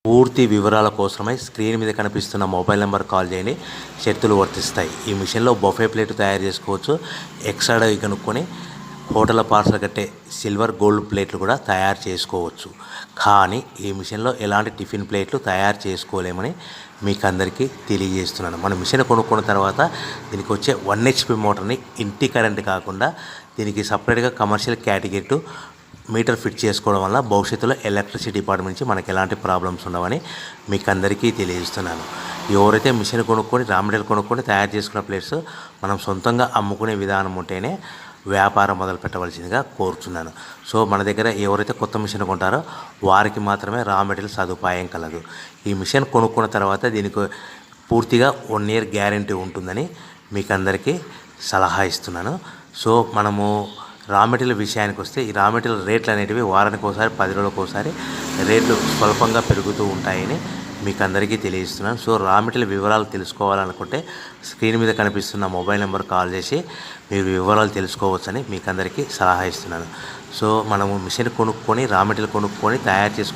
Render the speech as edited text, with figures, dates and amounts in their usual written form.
పూర్తి వివరాల కోసమై స్క్రీన్ మీద కనిపిస్తున్న మొబైల్ నెంబర్ కాల్ చేయండి. షరతులు వర్తిస్తాయి. ఈ మిషన్లో బొఫే ప్లేట్ తయారు చేసుకోవచ్చు. ఎక్స్ట్రా డై కనుక్కొని హోటల్ పార్సల్ కట్టే సిల్వర్ గోల్డ్ ప్లేట్లు కూడా తయారు చేసుకోవచ్చు. కానీ ఈ మిషన్లో ఎలాంటి టిఫిన్ ప్లేట్లు తయారు చేసుకోలేమని మీకు అందరికీ తెలియజేస్తున్నాను. మన మిషన్ కొనుక్కున్న తర్వాత దీనికి వచ్చే 1 HP మోటార్ని ఇంటి కరెంట్ కాకుండా దీనికి సపరేట్గా కమర్షియల్ కేటగిరీ మీటర్ ఫిట్ చేసుకోవడం వల్ల భవిష్యత్తులో ఎలక్ట్రిసిటీ డిపార్ట్మెంట్ నుంచి మనకి ఎలాంటి ప్రాబ్లమ్స్ ఉండవని మీకు అందరికీ తెలియజేస్తున్నాను. ఎవరైతే మిషన్ కొనుక్కొని రా మెటీరియల్ కొనుక్కొని తయారు చేసుకున్న ప్లేట్స్ మనం సొంతంగా అమ్ముకునే విధానం ఉంటేనే వ్యాపారం మొదలు పెట్టవలసిందిగా కోరుతున్నాను. సో మన దగ్గర ఎవరైతే కొత్త మిషన్ కొంటారో వారికి మాత్రమే రా మెటీరియల్ సదుపాయం కలదు. ఈ మిషన్ కొనుక్కున్న తర్వాత దీనికి పూర్తిగా 1 year గ్యారంటీ ఉంటుందని మీకు అందరికీ సలహా ఇస్తున్నాను. సో మనము రా మెటీరియల్ విషయానికి వస్తే ఈ రా మెటీరియల్ రేట్లు అనేటివి వారానికి ఒకసారి 10 రోజులకు ఒకసారి రేట్లు స్వల్పంగా పెరుగుతూ ఉంటాయని మీకు అందరికీ తెలియజేస్తున్నాను. సో రా మెటీరియల్ వివరాలు తెలుసుకోవాలనుకుంటే స్క్రీన్ మీద కనిపిస్తున్న మొబైల్ నెంబర్ కాల్ చేసి మీరు వివరాలు తెలుసుకోవచ్చని మీకు అందరికీ సలహా ఇస్తున్నాను. సో మనము మిషన్ కొనుక్కొని రా మెటీరియల్ కొనుక్కొని తయారు చేసుకుని